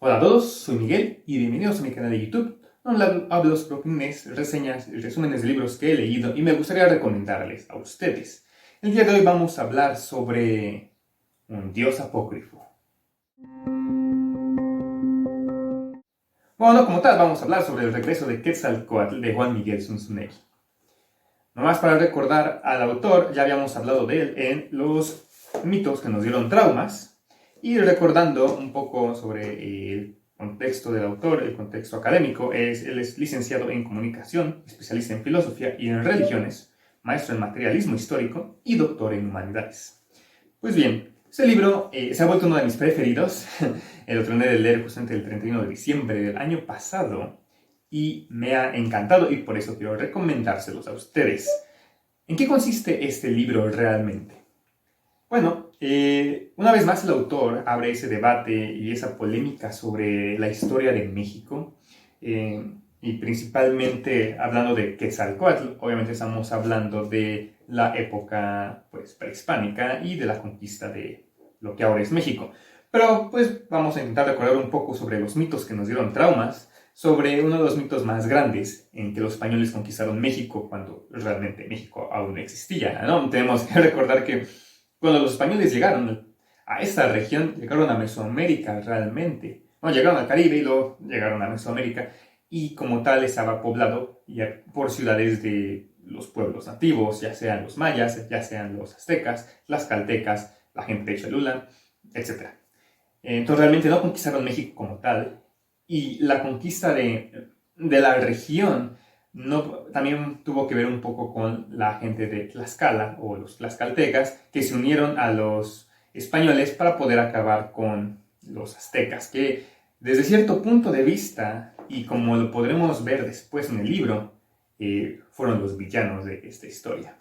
Hola a todos, soy Miguel y bienvenidos a mi canal de YouTube, donde hablo sobre opiniones, reseñas y resúmenes de libros que he leído y me gustaría recomendarles a ustedes. El día de hoy vamos a hablar sobre un dios apócrifo. Bueno, como tal, vamos a hablar sobre el regreso de Quetzalcóatl de Juan Miguel Zunzunegui. Nomás para recordar al autor, ya habíamos hablado de él en los mitos que nos dieron traumas. Y recordando un poco sobre el contexto del autor, el contexto académico, él es licenciado en comunicación, especialista en filosofía y en religiones, maestro en materialismo histórico y doctor en humanidades. Pues bien, este libro se ha vuelto uno de mis preferidos. Lo terminé de leer justamente el 31 de diciembre del año pasado y me ha encantado y por eso quiero recomendárselos a ustedes. ¿En qué consiste este libro realmente? Bueno, una vez más el autor abre ese debate y esa polémica sobre la historia de México, y principalmente hablando de Quetzalcóatl. Obviamente estamos hablando de la época pues, prehispánica y de la conquista de lo que ahora es México. Pero pues vamos a intentar recordar un poco sobre los mitos que nos dieron traumas, sobre uno de los mitos más grandes en que los españoles conquistaron México cuando realmente México aún no existía, ¿no? Tenemos que recordar que cuando los españoles llegaron a esta región, llegaron a Mesoamérica realmente. Bueno, llegaron al Caribe y luego llegaron a Mesoamérica y como tal estaba poblado ya por ciudades de los pueblos nativos, ya sean los mayas, ya sean los aztecas, las caltecas, la gente de Cholula, etc. Entonces realmente no conquistaron México como tal y la conquista de la región también tuvo que ver un poco con la gente de Tlaxcala o los tlaxcaltecas que se unieron a los españoles para poder acabar con los aztecas, que desde cierto punto de vista, y como lo podremos ver después en el libro, fueron los villanos de esta historia.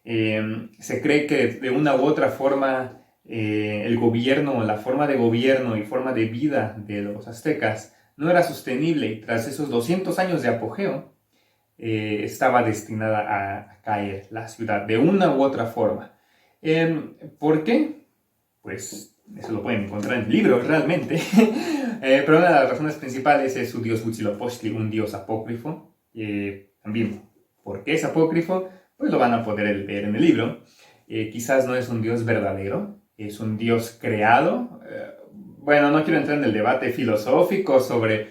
Se cree que de una u otra forma el gobierno, la forma de gobierno y forma de vida de los aztecas no era sostenible y tras esos 200 años de apogeo estaba destinada a caer la ciudad de una u otra forma. ¿Por qué? Pues eso lo pueden encontrar en el libro realmente. Pero una de las razones principales es su dios Huitzilopochtli, un dios apócrifo. También, ¿por qué es apócrifo? Pues lo van a poder leer en el libro. Quizás no es un dios verdadero, es un dios creado. Bueno, no quiero entrar en el debate filosófico sobre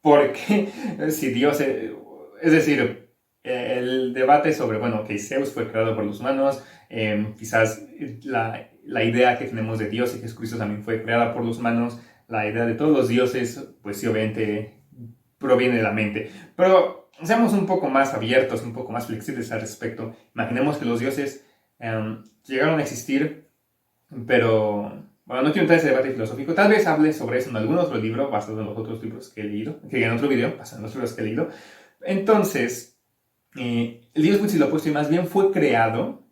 por qué, si Dios es decir, el debate sobre, bueno, que Zeus fue creado por los humanos, quizás la idea que tenemos de Dios y que Jesucristo también fue creada por los humanos, la idea de todos los dioses, pues sí, obviamente proviene de la mente. Pero seamos un poco más abiertos, un poco más flexibles al respecto. Imaginemos que los dioses llegaron a existir, pero bueno, no quiero entrar en ese debate filosófico. Tal vez hable sobre eso en algún otro libro, basado en los otros libros que he leído, que en otro video, basado en los libros que he leído. Entonces, el dios Huitzilopochtli más bien fue creado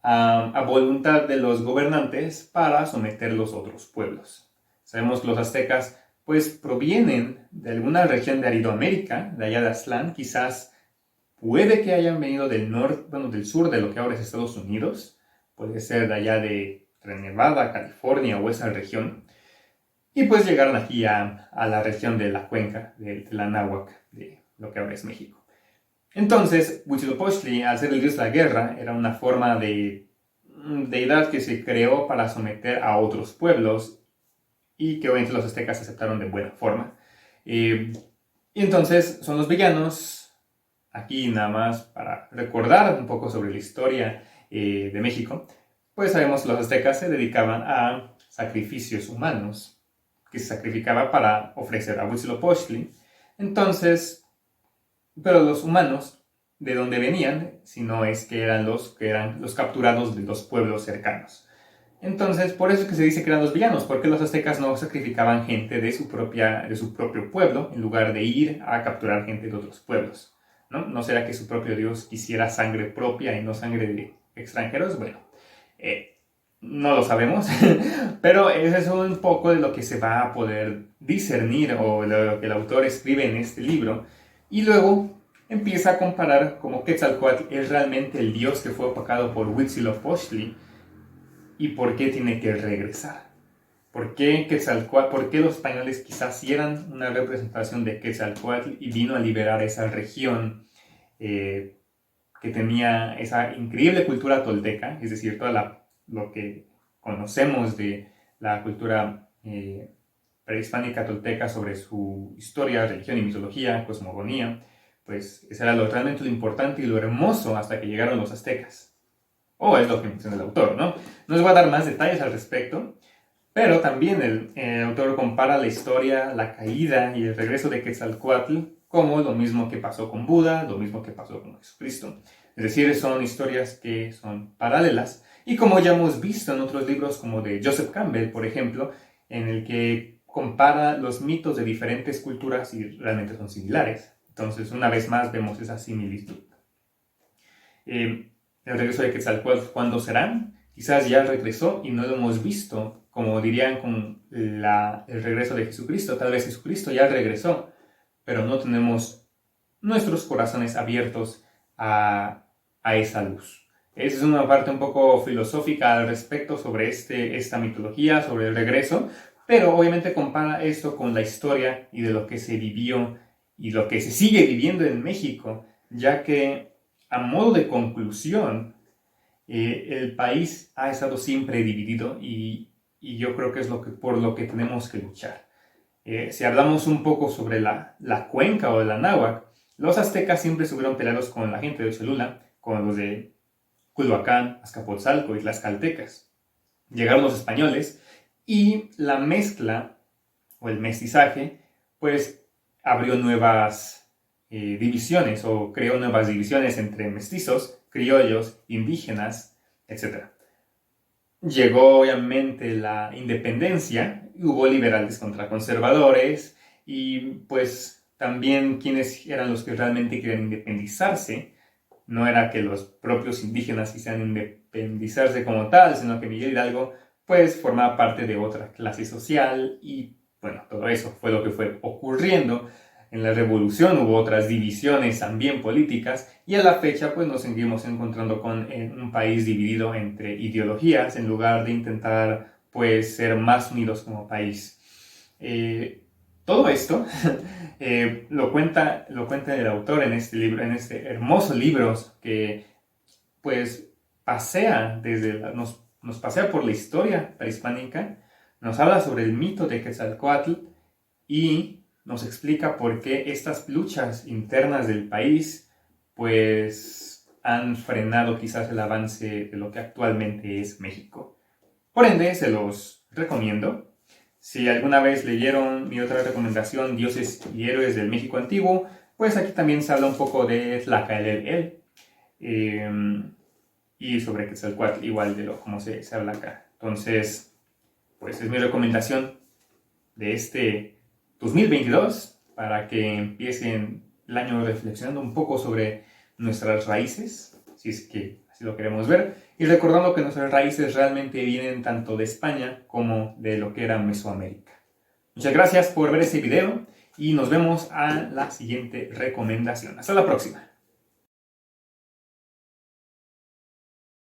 a voluntad de los gobernantes para someter los otros pueblos. Sabemos que los aztecas pues provienen de alguna región de Aridoamérica, de allá de Aztlán, quizás puede que hayan venido del norte, bueno, del sur de lo que ahora es Estados Unidos, puede ser de allá de Nevada, California o esa región, y pues llegaron aquí a la región de la cuenca de la Náhuac, de lo que ahora es México. Entonces, Huitzilopochtli, al ser el dios de la guerra, era una forma de deidad que se creó para someter a otros pueblos y que obviamente los aztecas aceptaron de buena forma. Y entonces son los villanos. Aquí nada más para recordar un poco sobre la historia de México, pues sabemos que los aztecas se dedicaban a sacrificios humanos, que se sacrificaba para ofrecer a Huitzilopochtli. Entonces, pero los humanos, ¿de dónde venían? Si no es que eran los capturados de los pueblos cercanos. Entonces, por eso es que se dice que eran los villanos, porque los aztecas no sacrificaban gente de su propio pueblo, en lugar de ir a capturar gente de otros pueblos, ¿no? ¿No será que su propio Dios quisiera sangre propia y no sangre de extranjeros? Bueno, no lo sabemos, pero eso es un poco de lo que se va a poder discernir o lo que el autor escribe en este libro. Y luego empieza a comparar cómo Quetzalcóatl es realmente el dios que fue opacado por Huitzilopochtli y por qué tiene que regresar. ¿Por qué Quetzalcóatl? ¿Por qué los españoles quizás sí eran una representación de Quetzalcóatl y vino a liberar esa región que tenía esa increíble cultura tolteca? Es decir, lo que conocemos de la cultura prehispánica tolteca sobre su historia, religión y mitología, cosmogonía, pues eso era realmente lo importante y lo hermoso hasta que llegaron los aztecas. O es lo que menciona el autor, ¿no? No les voy a dar más detalles al respecto, pero también el autor compara la historia, la caída y el regreso de Quetzalcóatl como lo mismo que pasó con Buda, lo mismo que pasó con Jesucristo. Es decir, son historias que son paralelas y como ya hemos visto en otros libros como de Joseph Campbell, por ejemplo, en el que compara los mitos de diferentes culturas y realmente son similares. Entonces, una vez más vemos esa similitud. El regreso de Quetzalcóatl, ¿cuándo será? Quizás ya regresó y no lo hemos visto, como dirían con el regreso de Jesucristo. Tal vez Jesucristo ya regresó, pero no tenemos nuestros corazones abiertos a esa luz. Esa es una parte un poco filosófica al respecto sobre esta mitología, sobre el regreso, pero obviamente compara esto con la historia y de lo que se vivió y lo que se sigue viviendo en México, ya que a modo de conclusión, el país ha estado siempre dividido y yo creo que es por lo que tenemos que luchar. Si hablamos un poco sobre la cuenca o la náhuatl, los aztecas siempre estuvieron peleados con la gente de Cholula, con los de Culhuacán, Azcapotzalco y Tlaxcaltecas. Llegaron los españoles y la mezcla o el mestizaje pues abrió nuevas divisiones o creó nuevas divisiones entre mestizos, criollos, indígenas, etc. Llegó obviamente la independencia, hubo liberales contra conservadores y pues también quienes eran los que realmente querían independizarse. No era que los propios indígenas quisieran independizarse como tal, sino que Miguel Hidalgo pues formaba parte de otra clase social y bueno, todo eso fue lo que fue ocurriendo. En la revolución hubo otras divisiones también políticas y a la fecha pues nos seguimos encontrando con un país dividido entre ideologías en lugar de intentar pues ser más unidos como país. Todo esto lo cuenta el autor en este libro, en este hermoso libro que pues nos pasea por la historia prehispánica, nos habla sobre el mito de Quetzalcóatl y nos explica por qué estas luchas internas del país pues han frenado quizás el avance de lo que actualmente es México. Por ende, se los recomiendo. Si alguna vez leyeron mi otra recomendación, Dioses y Héroes del México Antiguo, pues aquí también se habla un poco de Tlacaelel y sobre Quetzalcóatl, igual de cómo se habla acá. Entonces, pues es mi recomendación de este 2022 para que empiecen el año reflexionando un poco sobre nuestras raíces, si es que así lo queremos ver, y recordando que nuestras raíces realmente vienen tanto de España como de lo que era Mesoamérica. Muchas gracias por ver este video y nos vemos a la siguiente recomendación. Hasta la próxima.